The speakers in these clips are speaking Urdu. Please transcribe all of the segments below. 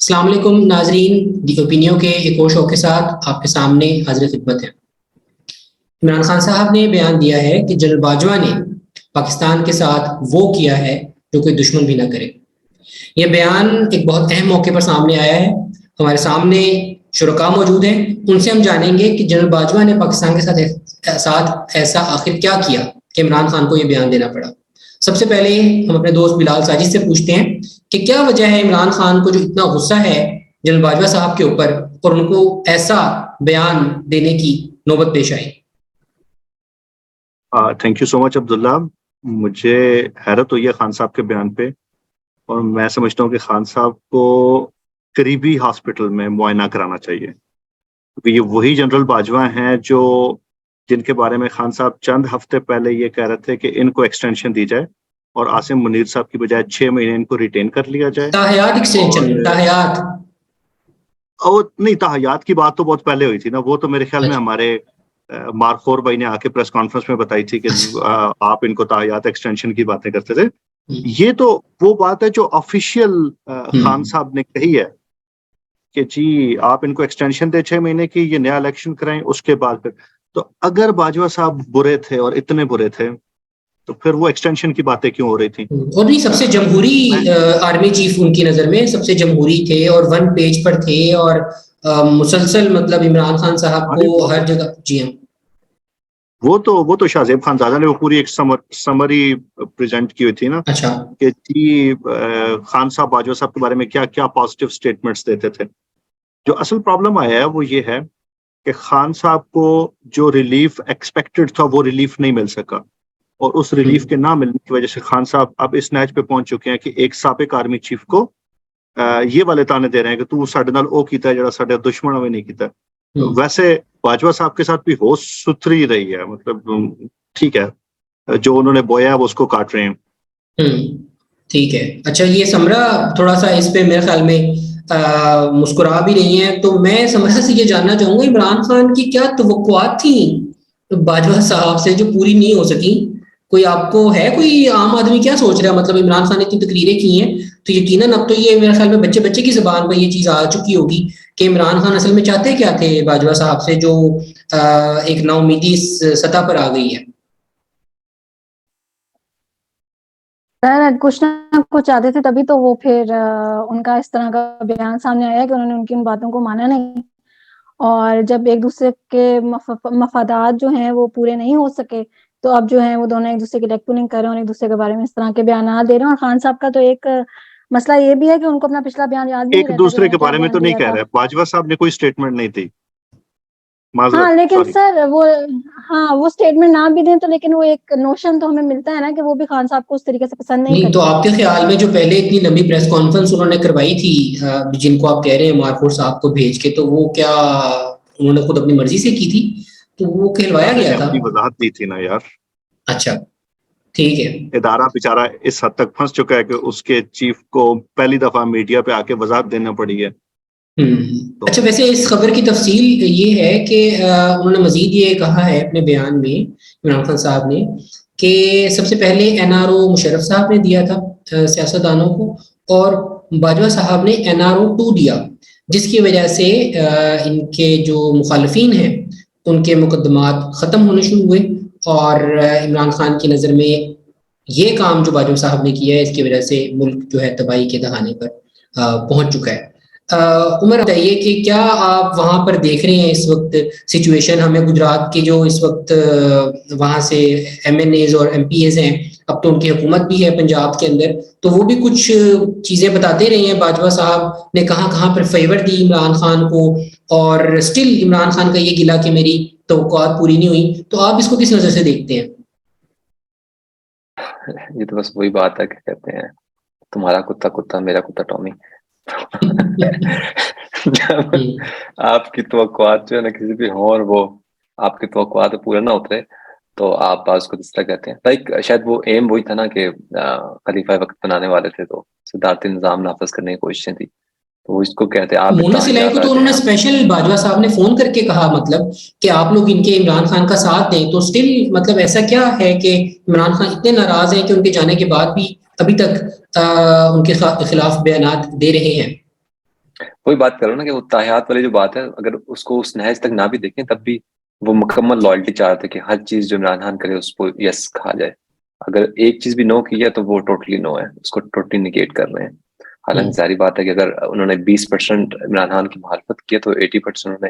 السلام علیکم ناظرین، دی اوپینیو کے ایک اور شو کے ساتھ آپ کے سامنے حاضر خدمت ہے۔ عمران خان صاحب نے بیان دیا ہے کہ جنرل باجوہ نے پاکستان کے ساتھ وہ کیا ہے جو کوئی دشمن بھی نہ کرے۔ یہ بیان ایک بہت اہم موقع پر سامنے آیا ہے۔ ہمارے سامنے شرکاء موجود ہیں، ان سے ہم جانیں گے کہ جنرل باجوہ نے پاکستان کے ساتھ ایسا آخر کیا کیا کہ عمران خان کو یہ بیان دینا پڑا۔ سب سے پہلے ہم اپنے دوست بلال ساجد سے پوچھتے ہیں کہ کیا وجہ ہے عمران خان کو جو اتنا غصہ ہے جنرل باجوہ صاحب کے اوپر اور ان کو ایسا بیان دینے کی نوبت پیش آئی۔ تھینک یو سو مچ عبداللہ۔ مجھے حیرت ہوئی ہے خان صاحب کے بیان پہ، اور میں سمجھتا ہوں کہ خان صاحب کو قریبی ہاسپٹل میں معائنہ کرانا چاہیے، کیونکہ یہ وہی جنرل باجوہ ہیں جن کے بارے میں خان صاحب چند ہفتے پہلے یہ کہہ رہے تھے کہ ان کو ایکسٹینشن دی جائے اور عاصم منیر صاحب کی بجائے 6 مہینے ان کو ریٹین کر لیا جائے۔ تاحیات ایکسٹینشن، تاحیات نہیں، تاحیات کی بات تو بہت پہلے ہوئی تھی نا، وہ تو میرے خیال میں ہمارے مارخور بھائی نے آ کے پریس کانفرنس میں بتائی تھی کہ آپ ان کو تاحیات ایکسٹینشن کی باتیں کرتے تھے۔ یہ تو وہ بات ہے جو آفیشیل خان صاحب نے کہی ہے کہ جی آپ ان کو ایکسٹینشن دے 6 مہینے کی، یہ نیا الیکشن کرائیں، اس کے بعد پھر تو اگر باجوہ صاحب برے تھے اور اتنے برے تھے تو پھر وہ ایکسٹینشن کی باتیں کیوں ہو رہی تھیں؟ اور نہیں، سب سے جمہوری آرمی چیف ان کی نظر میں سب سے جمہوری تھے اور 1 پیج پر تھے، اور مسلسل مطلب عمران خان صاحب کو ہر جگہ جی ہاں وہ تو شاہ زیب خان زادہ نے وہ پوری ایک سمری پریزنٹ کی ہوئی تھی نا، اچھا کہ جی خان صاحب باجوہ صاحب کے بارے میں کیا کیا پازیٹیو سٹیٹمنٹس دیتے تھے۔ جو اصل پرابلم آیا ہے وہ یہ ہے کہ خان صاحب کو جو ریلیف ایکسپیکٹڈ تھا وہ ریلیف نہیں مل سکا، اور اس ریلیف کے نہ ملنے کی وجہ سے خان صاحب اب اس نیچ پہ پہنچ چکے ہیں کہ ایک سابق آرمی چیف کو یہ والے تانے دے رہے ہیں کہ تو ساڈے نال او کیتا ہے جڑا ساڈے دشمن ہوئے نہیں کیتا۔ ویسے باجوہ صاحب کے ساتھ بھی ہوش ستھری رہی ہے، مطلب ٹھیک ہے جو انہوں نے بویا ہے وہ اس کو کاٹ رہے ہیں۔ ٹھیک ہے، اچھا یہ سمرا تھوڑا سا اس پہ میرے خیال میں مسکرا بھی رہی ہیں، تو میں سمرا سے یہ جاننا چاہوں گا عمران خان کی کیا توقعات تھیں باجوہ صاحب سے جو پوری نہیں ہو سکی؟ کوئی آپ کو ہے، کوئی عام آدمی کیا سوچ رہا ہے؟ مطلب عمران خان نے اتنی تقریریں کی ہیں تو یقیناً اب تو یہ میرے خیال میں بچے کی زبان پر یہ چیز آ چکی ہوگی کہ عمران خان اصل میں چاہتے کیا تھے باجوہ صاحب سے، جو ایک نا امیدی سطح پر آ گئی ہے۔ کچھ نہ کچھ چاہتے تھے، تبھی تو وہ پھر ان کا اس طرح کا بیان سامنے آیا کہ انہوں نے ان کی ان باتوں کو مانا نہیں، اور جب ایک دوسرے کے مفادات جو ہیں وہ پورے نہیں ہو سکے تو اب جو ہیں وہ دونوں ایک دوسرے کی لیگ پولنگ کر رہے ہیں اور ایک دوسرے کے بارے میں اس طرح کے بیانات دے رہے ہیں۔ اور خان صاحب کا تو ایک مسئلہ یہ بھی ہے کہ ان کو اپنا پچھلا بیان یاد بھی نہیں ایک رہتا دوسرے کے بارے میں تو نہیں کہہ رہے، باجوہ صاحب نے کوئی سٹیٹمنٹ نہیں دی، ہاں لیکن سر وہ سٹیٹمنٹ نہ بھی دیں تو لیکن وہ ایک نوشن تو ہمیں ملتا ہے نا کہ وہ بھی خان صاحب کو اس طریقے سے پسند نہیں کرتے۔ تو آپ کے خیال میں جو پہلے اتنی لمبی پریس کانفرنس انہوں نے کروائی تھی جن کو آپ کہہ رہے ہیں مارکور صاحب کو بھیج کے، تو وہ کیا انہوں نے خود اپنی مرضی سے کی تھی؟ تو وہ کہلوایا گیا تھا؟ اپنی وضاحت دی تھی نا یار۔ اچھا ٹھیک ہے، ادارہ بیچارہ اس حد تک پھنس چکا ہے کہ اس کے چیف کو پہلی دفعہ میڈیا پہ آ کے وضاحت دینا پڑی ہے۔ اچھا ویسے اس خبر کی تفصیل یہ ہے کہ انہوں نے مزید یہ کہا ہے اپنے بیان میں عمران خان صاحب نے کہ سب سے پہلے NRO مشرف صاحب نے دیا تھا سیاستدانوں کو، اور باجوہ صاحب نے NRO 2 دیا، جس کی وجہ سے ان کے جو مخالفین ہیں ان کے مقدمات ختم ہونے شروع ہوئے، اور عمران خان کی نظر میں یہ کام جو باجوہ صاحب نے کیا ہے اس کی وجہ سے ملک جو ہے تباہی کے دہانے پر پہنچ چکا ہے۔ عمر بتائیے کہ کیا آپ وہاں پر دیکھ رہے ہیں اس وقت سچویشن؟ ہمیں گجرات کے جو اس وقت وہاں سے MNAs اور MPAs ہیں، اب تو ان کی حکومت بھی ہے پنجاب کے اندر، تو وہ بھی کچھ چیزیں بتاتے رہے ہیں باجوہ صاحب نے کہاں پر فیور دی عمران خان کو، اور سٹل عمران خان کا یہ گلا کہ میری توقعات پوری نہیں ہوئی، تو آپ اس کو کس نظر سے دیکھتے ہیں؟ یہ تو بس وہی بات ہے کہ کہتے ہیں تمہارا کتا کتا میرا کتا ٹامی۔ جب آپ کی توقعات جو ہے نا کسی بھی ہوں اور وہ آپ کی توقعات پورا نہ اترے تو آپ اس کو کس طرح کہتے ہیں، لائک شاید وہ ایم وہی تھا نا کہ خلیفہ وقت بنانے والے تھے تو صدارتی نظام نافذ کرنے کی کوششیں تھی، تو اس کو کہتے ہیں آپ مونس الہی کو تو انہوں نے اسپیشل باجوہ صاحب نے فون کر کے کہا مطلب کہ آپ لوگ ان کے عمران خان کا ساتھ دیں، تو سٹل مطلب ایسا کیا ہے کہ عمران خان اتنے ناراض ہیں کہ ان کے جانے کے بعد بھی ابھی تک ان کے خلاف بیانات دے رہے ہیں؟ وہی بات کر رہا ہوں نا کہ وہ تاحیات والی جو بات ہے، اگر اس کو اس نہج تک نہ بھی دیکھیں تب بھی وہ مکمل لائلٹی چاہتے کہ ہر چیز جو عمران خان کرے اس کو یس کہا جائے. اگر ایک چیز بھی نو کی ہے تو وہ ٹوٹلی نو ہے، اس کو ٹوٹلی نگیٹ کر رہے ہیں. حالانکہ ظاہری بات ہے کہ اگر انہوں نے 20% عمران خان کی مخالفت کی ہے تو 80% انہوں نے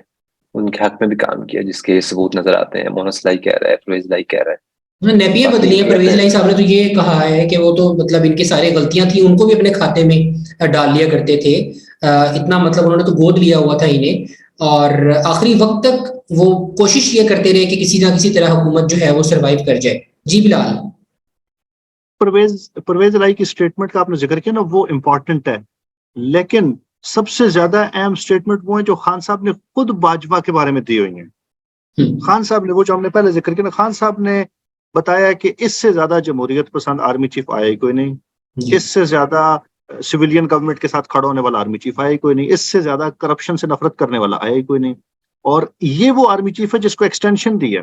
ان کے حق میں بھی کام کیا، جس کے ثبوت نظر آتے ہیں. مونس لائی کہہ رہا ہے، پرویز لائی کہہ رہا ہے. نیپیاں بدلی ہیں. پرویز لائی صاحب نے تو یہ کہا ہے کہ وہ تو مطلب ان کی ساری غلطیاں تھیں، ان کو بھی اپنے کھاتے میں ڈال لیا کرتے تھے. اتنا مطلب انہوں نے تو گود لیا ہوا تھا انہیں، اور آخری وقت تک وہ کوشش یہ کرتے رہے کہ کسی نہ کسی طرح حکومت جو ہے وہ سروائیو کر جائے. جی بلال. پرویز لائی کی اسٹیٹمنٹ کا آپ نے ذکر کیا نا، وہ امپورٹنٹ ہے، لیکن سب سے زیادہ اہم اسٹیٹمنٹ وہ ہیں جو خان صاحب نے خود باجوہ کے بارے میں دی ہوئی ہیں. خان صاحب نے، وہ جو ہم نے پہلے ذکر کیا نا، خان صاحب نے بتایا کہ اس سے زیادہ جمہوریت پسند آرمی چیف آیا ہی کوئی نہیں، اس سے زیادہ سویلین گورنمنٹ کے ساتھ کھڑا ہونے والا آرمی چیف آیا ہی کوئی نہیں، اس سے زیادہ کرپشن سے نفرت کرنے والا آیا ہی کوئی نہیں. اور یہ وہ آرمی چیف ہے جس کو ایکسٹینشن دی ہے.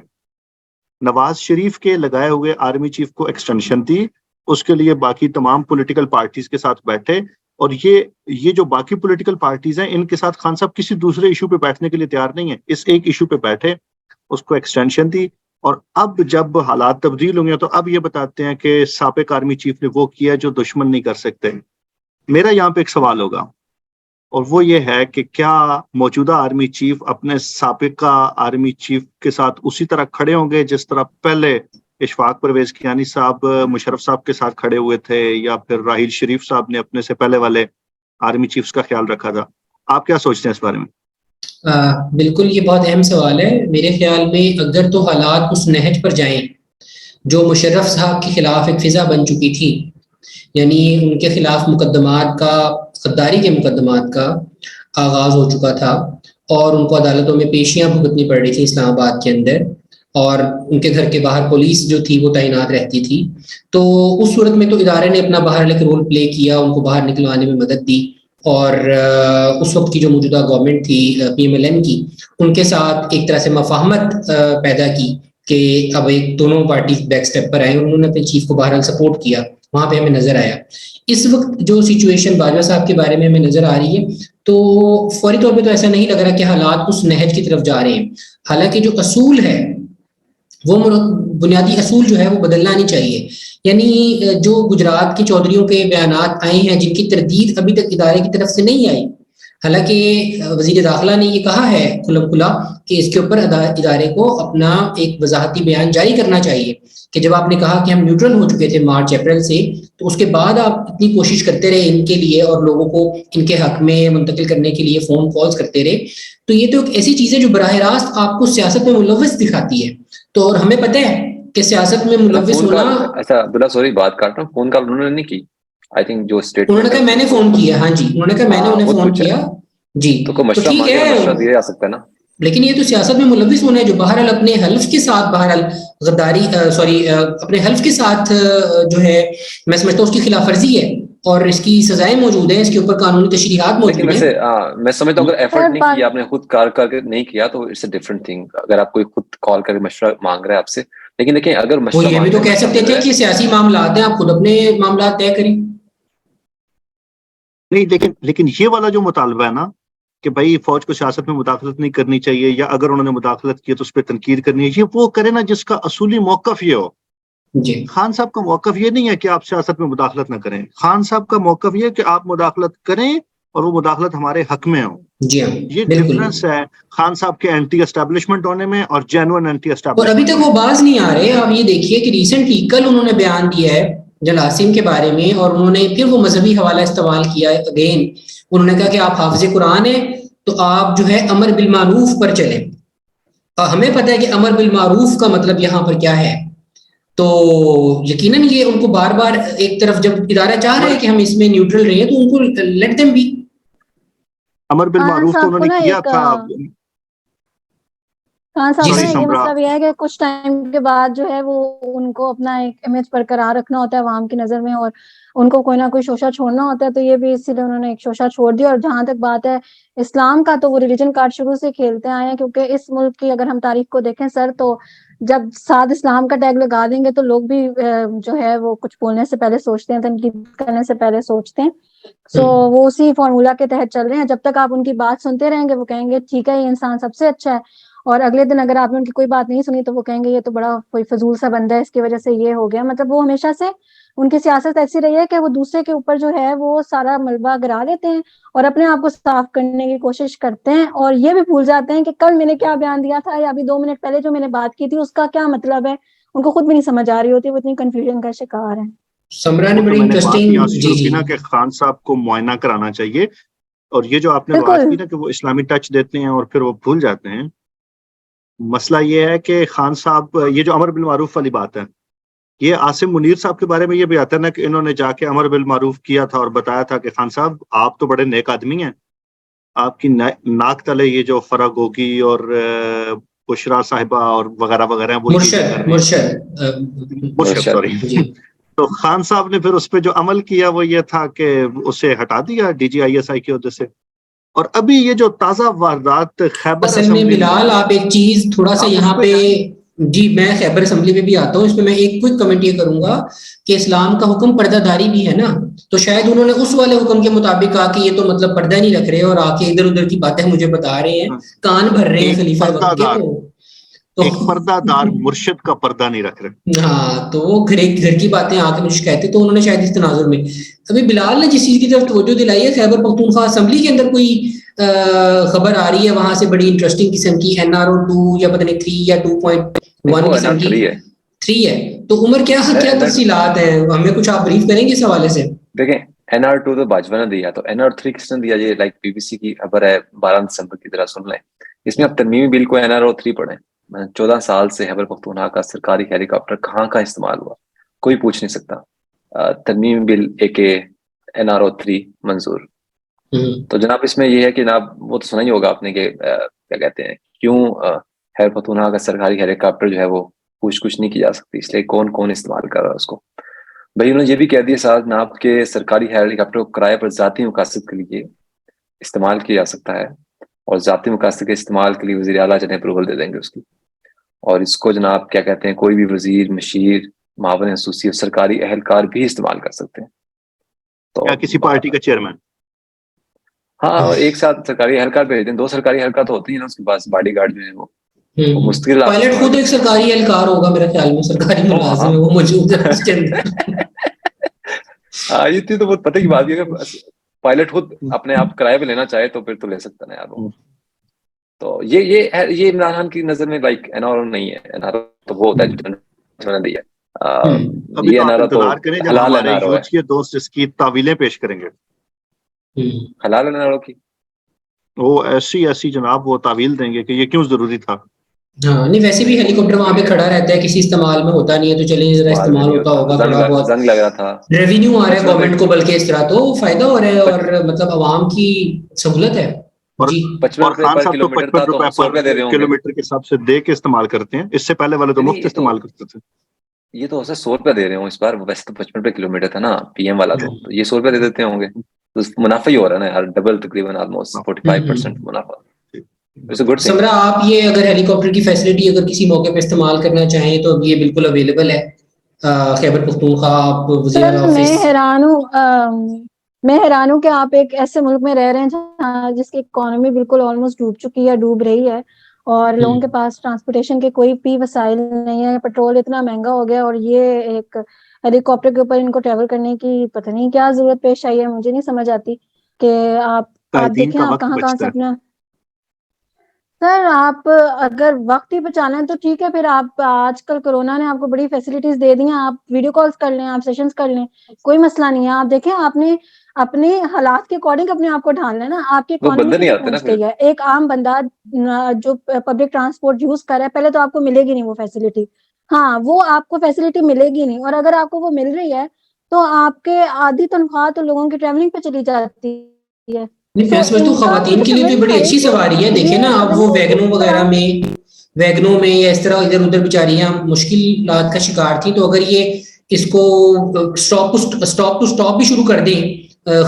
نواز شریف کے لگائے ہوئے آرمی چیف کو ایکسٹینشن دی، اس کے لیے باقی تمام پولیٹیکل پارٹیز کے ساتھ بیٹھے، اور یہ جو باقی پولیٹیکل پارٹیز ہیں ان کے ساتھ خان صاحب کسی دوسرے ایشو پہ بیٹھنے کے لیے تیار نہیں ہیں، اس ایک ایشو پہ بیٹھے، اس کو ایکسٹینشن دی. اور اب جب حالات تبدیل ہوں گے تو اب یہ بتاتے ہیں کہ سابق آرمی چیف نے وہ کیا جو دشمن نہیں کر سکتے. میرا یہاں پہ ایک سوال ہوگا، اور وہ یہ ہے کہ کیا موجودہ آرمی چیف اپنے سابقہ آرمی چیف کے ساتھ اسی طرح کھڑے ہوں گے جس طرح پہلے اشفاق پرویز کیانی صاحب مشرف صاحب کے ساتھ کھڑے ہوئے تھے، یا پھر راحیل شریف صاحب نے اپنے سے پہلے والے آرمی چیفز کا خیال رکھا تھا؟ آپ کیا سوچتے ہیں اس بارے میں؟ بالکل، یہ بہت اہم سوال ہے. میرے خیال میں اگر تو حالات اس نہج پر جائیں جو مشرف صاحب کے خلاف ایک فضا بن چکی تھی، یعنی ان کے خلاف مقدمات کا، غداری کے مقدمات کا آغاز ہو چکا تھا، اور ان کو عدالتوں میں پیشیاں بھگتنی پڑ رہی تھی اسلام آباد کے اندر، اور ان کے گھر کے باہر پولیس جو تھی وہ تعینات رہتی تھی، تو اس صورت میں تو ادارے نے اپنا باہر ایک رول پلے کیا، ان کو باہر نکلوانے میں مدد دی. اور اس وقت کی جو موجودہ گورنمنٹ تھی پی ایم ایل این کی، ان کے ساتھ ایک طرح سے مفاہمت پیدا کی کہ اب ایک دونوں پارٹی بیک سٹیپ پر آئے، انہوں نے اپنے چیف کو بہرحال سپورٹ کیا. وہاں پہ ہمیں نظر آیا. اس وقت جو سچویشن باجوہ صاحب کے بارے میں ہمیں نظر آ رہی ہے، تو فوری طور پہ تو ایسا نہیں لگ رہا کہ حالات اس نہج کی طرف جا رہے ہیں. حالانکہ جو اصول ہے، وہ بنیادی اصول جو ہے وہ بدلنا نہیں چاہیے. یعنی جو گجرات کے چودھریوں کے بیانات آئے ہیں جن کی تردید ابھی تک ادارے کی طرف سے نہیں آئی، حالانکہ وزیر داخلہ نے یہ کہا ہے کھلم کھلا کہ اس کے اوپر ادارے کو اپنا ایک وضاحتی بیان جاری کرنا چاہیے، کہ جب آپ نے کہا کہ ہم نیوٹرل ہو چکے تھے مارچ اپریل سے، تو اس کے بعد آپ اتنی کوشش کرتے رہے ان کے لیے اور لوگوں کو ان کے حق میں منتقل کرنے کے لیے فون کالز کرتے رہے، تو یہ تو ایک ایسی چیز ہے جو براہ راست آپ کو سیاست میں ملوث دکھاتی ہے. تو اور ہمیں پتہ ہے کہ سیاست میں ملوث ہونا، ایسا عبداللہ سوری بات کاٹ رہا ہوں، فون کال انہوں نے نہیں کی. آئی تھنک جو اسٹیٹمنٹ انہوں نے کہا میں نے فون کیا. ہاں جی، انہوں نے کہا میں نے انہیں فون کیا. جی تو کوئی مشورہ ٹھیک مانگے ہے، تو مشورہ دیا جا سکتا ہے نا. لیکن یہ تو سیاست میں ملوث ہونا ہے جو بہرحال اپنے حلف کے ساتھ، بہرحال غداری اپنے حلف کے ساتھ جو ہے، میں سمجھتا ہوں اس کی خلاف ورزی ہے اور اس کی سزائیں موجود ہیں، اس کے اوپر قانونی تشریحات موجود ہیں. لیکن ویسے میں سمجھتا ہوں اگر ایفرٹ نہیں کیا، آپ نے خود کار کر کے نہیں کیا تو اٹس اے ڈفرنٹ تھنگ. اگر آپ کوئی خود کال کر کے مشورہ مانگ رہے ہیں آپ سے، لیکن دیکھیں اگر مشورہ وہ یہ بھی تو کہہ سکتے تھے کہ سیاسی معاملات ہیں، آپ خود اپنے معاملات طے کریں. نہیں، لیکن یہ والا جو مطالبہ ہے نا کہ بھائی فوج کو سیاست میں مداخلت نہیں کرنی چاہیے، یا اگر انہوں نے مداخلت کی تو اس پہ تنقید کرنی ہے، یہ وہ کرے نا جس کا اصولی موقف یہ ہو. جی، خان صاحب کا موقف یہ نہیں ہے کہ آپ سیاست میں مداخلت نہ کریں. خان صاحب کا موقف یہ ہے کہ آپ مداخلت کریں اور وہ مداخلت ہمارے حق میں ہو. جی ہاں، یہ ڈفرنس ہے خان صاحب کے اینٹی اسٹیبلشمنٹ ہونے میں اور جینوئن اینٹی اور اسٹیبلشمنٹ. ابھی تک وہ باز نہیں آ رہے. آپ یہ دیکھیے کہ ریسنٹلی کل انہوں نے بیان دیا ہے جلاسیم کے بارے میں، اور انہوں نے پھر وہ مذہبی حوالہ استعمال کیا اگین. انہوں نے کہا کہ آپ حافظ قرآن ہیں تو آپ جو ہے امر بالمعروف پر چلیں. ہمیں پتہ ہے کہ امر بالمعروف کا مطلب یہاں پر کیا ہے. تو یقیناً یہ ان کو بار بار ایک طرف، جب ادارہ چاہ رہے ہیں کہ ہم اس میں نیوٹرل رہے تو ان کو لیٹ دیم بھی. امر بالمعروف تو انہوں نے کیا تھا. خان صاحب نے یہ مطلب یہ ہے کہ کچھ ٹائم کے بعد جو ہے وہ ان کو اپنا ایک امیج برقرار رکھنا ہوتا ہے عوام کی نظر میں، اور ان کو کوئی نہ کوئی شوشہ چھوڑنا ہوتا ہے. تو یہ بھی اسی لیے انہوں نے ایک شوشہ چھوڑ دیا. اور جہاں تک بات ہے اسلام کا، تو وہ ریلیجن کارڈ شروع سے کھیلتے آئے ہیں، کیونکہ اس ملک کی اگر ہم تاریخ کو دیکھیں سر، تو جب ساتھ اسلام کا ٹیگ لگا دیں گے تو لوگ بھی جو ہے وہ کچھ بولنے سے پہلے سوچتے ہیں, تنقید کرنے سے پہلے سوچتے ہیں. سو وہ اسی فارمولا کے تحت چل رہے ہیں. جب تک آپ ان کی بات سنتے رہیں گے وہ کہیں گے ٹھیک ہے یہ انسان سب سے اچھا ہے, اور اگلے دن اگر آپ نے ان کی کوئی بات نہیں سنی تو وہ کہیں گے یہ تو بڑا کوئی فضول سا بندہ ہے, اس کی وجہ سے یہ ہو گیا. مطلب وہ ہمیشہ سے ان کی سیاست ایسی رہی ہے کہ وہ دوسرے کے اوپر جو ہے وہ سارا ملبہ گرا لیتے ہیں اور اپنے آپ کو صاف کرنے کی کوشش کرتے ہیں, اور یہ بھی بھول جاتے ہیں کہ کل میں نے کیا بیان دیا تھا یا ابھی 2 منٹ پہلے جو میں نے بات کی تھی اس کا کیا مطلب ہے. ان کو خود بھی نہیں سمجھ آ رہی ہوتی, وہ اتنی کنفیوژن کا شکار ہیں. سمرا نے بڑی انٹرسٹنگ جی نا کہ خان صاحب کو معائنہ کرانا چاہیے, اور یہ جو آپ نے بات کی نا کہ وہ اسلامی ٹچ دیتے ہیں اور پھر وہ بھول جاتے ہیں, مسئلہ یہ ہے کہ خان صاحب یہ جو امر بالمعروف والی بات ہے, یہ عاصم منیر صاحب کے بارے میں یہ بھی آتا ہے نا کہ انہوں نے جا کے امر بالمعروف کیا تھا اور بتایا تھا کہ خان صاحب آپ تو بڑے نیک آدمی ہیں, آپ کی ناک تلے یہ جو فرا گوگی اور بشرا صاحبہ اور وغیرہ وغیرہ ہیں وہ مرشد سوری. تو خان صاحب نے پھر اس پہ جو عمل کیا وہ یہ تھا کہ اسے ہٹا دیا D G I S I کے عہدے سے. اور ابھی یہ جو تازہ واردات خیبر اصل میں بلال آپ ایک چیز تھوڑا سا یہاں پہ, جی میں خیبر اسمبلی میں بھی آتا ہوں, اس میں میں ایک کوئک کمنٹ یہ کروں گا کہ اسلام کا حکم پردہ داری بھی ہے نا, تو شاید انہوں نے اس والے حکم کے مطابق کہا کہ یہ تو مطلب پردہ نہیں رکھ رہے اور آ کے ادھر ادھر کی باتیں مجھے بتا رہے ہیں, کان بھر رہے ہیں خلیفہ وقت کے, ایک پردہ دار مرشد کا پردہ نہیں رکھ رہے. ہاں تو وہ گھر کی باتیں آ کے مجھے کہتے, تو انہوں نے شاید اس تناظر میں ابھی بلال نے جس چیز کی طرف توجہ دلائی ہے, خیبر پختونخوا اسمبلی کے اندر کوئی خبر آ رہی ہے وہاں سے بڑی انٹرسٹنگ قسم کی, NRO 2 یا پتہ نہیں 3 یا 2.1 قسم کی 3 ہے. تو عمر کیا تفصیلات ہیں, ہمیں کچھ آپ بریف کریں گے اس حوالے سے؟ دیکھیں NR2 تو باجوہ نے دیا, تو NR3 کس نے دیا, یہ لائک BBC کی خبر ہے 12 دسمبر کی طرح سن لیں. اس میں اب ترمیمی بل کو NR3 پڑھیں. 14 سال سے خیبر پختونخوا کا سرکاری ہیلی کاپٹر کہاں کا استعمال ہوا کوئی پوچھ نہیں سکتا. ترمیمی بل NR3 منظور. تو جناب اس میں یہ ہے کہ جناب وہ تو سنا ہی ہوگا آپ نے کہ کیا کہتے ہیں کیوں خیبر پختونخوا کا سرکاری ہیلی کاپٹر جو ہے وہ پوچھ کچھ نہیں کی جا سکتی, اس لیے کون کون استعمال کر رہا ہے اس کو. بھائی انہوں نے یہ بھی کہہ دیا ساتھ جناب کہ سرکاری ہیلی کاپٹر کو کرائے پر ذاتی مقاصد کے لیے استعمال کیا جا سکتا ہے, اور ذاتی مقاصد کے استعمال کے لیے وزیر اعلیٰ جنہیں اپروول دے دیں گے اس کی, اور اس کو جناب کیا کہتے ہیں کوئی بھی وزیر, مشیر, معاون خصوصی اور سرکاری اہلکار بھی استعمال کر سکتے ہیں. تو کیا کسی پارٹی کا چیئرمین؟ ہاں ایک ساتھ سرکاری اہلکار بھیج دیں, 2 سرکاری اہلکار تو ہوتی ہیں نا اس کے پاس, باڈی گارڈ جو ہے وہ مستقل پائلٹ خود ایک سرکاری اہلکار ہوگا میرے خیال میں, سرکاری ملازم ہے وہ موجود ہے اس کے اندر. ہاں یہ تو بہت پتہ کی بات ہے کہ پائلٹ خود اپنے آپ کرائے پہ لینا چاہے تو پھر تو لے سکتا ہے یار. تو یہ عمران خان کی نظر میں لائک NRO نہیں ہے, NRO تو وہ ہوتا ہے جو نے دیا. ابھی تو آپ انتظار کریں جب ہمارے یوتھ کے دوست اس کی تعویلیں پیش کریں گے. حلال NRO کی وہ ایسی جناب وہ تعویل دیں گے کہ یہ کیوں ضروری تھا. ہاں نہیں ویسے بھی ہیلی کاپٹر وہاں پہ کھڑا رہتا ہے, کسی استعمال میں ہوتا نہیں ہے, تو چلیں ذرا استعمال ہوتا ہوگا, تھوڑا بہت زنگ لگ رہا تھا, ریونیو آ رہا ہے گورنمنٹ کو, بلکہ اس طرح تو فائدہ ہو رہا ہے اور مطلب عوام کی سہولت ہے. جی اور خان صاحب تو 55 روپے پر کلومیٹر کے حساب سے دے کے استعمال کرتے ہیں, اس سے پہلے والے تو مفت استعمال کرتے تھے. یہ تو 100 روپے دے رہے ہوں اس بار, ویسے تو 55 روپے کلومیٹر تھا نا PM والا, تو یہ 100 روپے دے دیتے ہوں گے, تو منافع ہی ہو رہا ہے نا یار, ڈبل تقریباً آلموسٹ 45% منافع. سمرا آپ یہ اگر ہیلی کاپٹر کی فیسلٹی اگر کسی موقع پہ استعمال کرنا چاہیں تو یہ بالکل اویلیبل ہے خیبر پختونخوا. آپ وزیر آفس میں حیران ہوں کہ آپ ایک ایسے ملک میں رہ رہے ہیں جس کی اکانومی بالکل آلموسٹ ڈوب چکی ہے, ڈوب رہی ہے, اور لوگوں کے پاس ٹرانسپورٹیشن کے کوئی بھی وسائل نہیں ہے, پیٹرول اتنا مہنگا ہو گیا, اور یہ ایک ہیلی کاپٹر کے اوپر ان کو ٹریول کرنے کی پتہ نہیں کیا ضرورت پیش آئی ہے. مجھے نہیں سمجھ آتی کہ آپ دیکھیں آپ کہاں سے اپنا سر, آپ اگر وقت ہی بچانا ہے تو ٹھیک ہے, پھر آپ آج کل کورونا نے آپ کو بڑی فیسلٹیز دے دی ہیں, آپ ویڈیو کالز کر لیں, آپ سیشنز کر لیں, کوئی مسئلہ نہیں ہے. آپ دیکھیں آپ نے اپنے حالات کے اکارڈنگ اپنے آپ کو ڈھالنا ہے نا, آپ کی اکانومی کتنی پہنچ گئی ہے. ایک عام بندہ جو پبلک ٹرانسپورٹ یوز کر رہا ہے, پہلے تو آپ کو ملے گی نہیں وہ فیسلٹی, ہاں وہ آپ کو فیسلٹی ملے گی نہیں, اور اگر آپ کو وہ مل رہی ہے تو آپ کے آدھی تنخواہ تو لوگوں کی ٹریولنگ پہ چلی جاتی ہے. میں سمجھتا ہوں خواتین کے لیے تو بڑی اچھی سواری ہے. دیکھیں نا آپ وہ ویگنوں وغیرہ میں یا اس طرح ادھر ادھر بیچاریاں مشکلات کا شکار تھیں, تو اگر یہ اس کو اسٹاپ ٹو اسٹاپ بھی شروع کر دیں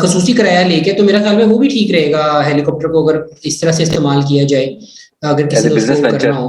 خصوصی کرایہ لے کے, تو میرا خیال میں وہ بھی ٹھیک رہے گا ہیلی کاپٹر کو, اگر اس طرح سے استعمال کیا جائے, اگر کسی نے اس کو کرنا ہو.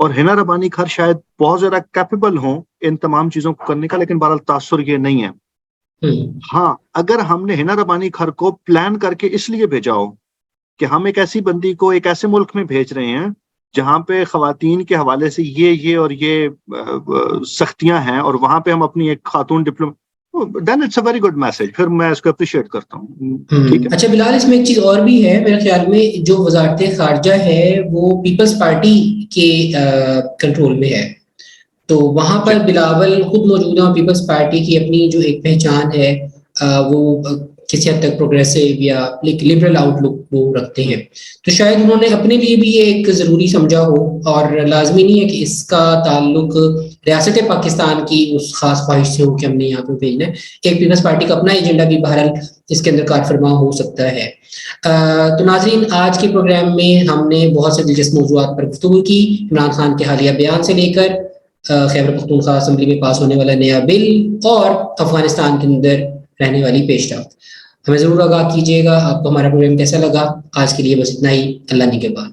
اور ہنا ربانی خر شاید بہت زیادہ کیپیبل ہوں ان تمام چیزوں کو کرنے کا، لیکن بہرحال تاثر یہ نہیں ہے. ہاں اگر ہم نے ہنا ربانی خر کو پلان کر کے اس لیے بھیجا ہو کہ ہم ایک ایسی بندی کو ایک ایسے ملک میں بھیج رہے ہیں جہاں پہ خواتین کے حوالے سے یہ اور یہ سختیاں ہیں، اور وہاں پہ ہم اپنی ایک خاتون then it's a very good message، پھر میں اس کو اپریشیٹ کرتا ہوں. ٹھیک ہے. اچھا بلال، اس میں ایک چیز اور بھی ہے میرے خیال میں، جو وزارت خارجہ ہے وہ پیپلز پارٹی کے کنٹرول میں ہے، تو وہاں پر بلاول خود موجود ہیں، اور پیپلز پارٹی کی اپنی جو ایک پہچان ہے وہ کسی حد تک پروگریسو یا لبرل آؤٹ لک وہ رکھتے ہیں، تو شاید انہوں نے اپنے لیے بھی یہ ایک ضروری سمجھا ہو، اور لازمی نہیں ہے کہ اس کا تعلق ریاست پاکستان کی اس خاص خواہش سے ہو کہ ہم نے یہاں پہ بھیجنا ہے. ایک پیپلز پارٹی کا اپنا ایجنڈا بھی بہرحال اس کے اندر کار فرما ہو سکتا ہے. تو ناظرین، آج کے پروگرام میں ہم نے بہت سے دلچسپ موضوعات پر گفتگو کی، عمران خان کے حالیہ بیان سے لے کر خیبر پختونخوا اسمبلی میں پاس ہونے والا نیا بل اور افغانستان کے اندر رہنے والی پیش رفت. ہمیں ضرور آگاہ کیجیے گا آپ کو ہمارا پروگرام کیسا لگا. آج کے لیے بس اتنا ہی. اللہ نگہبان.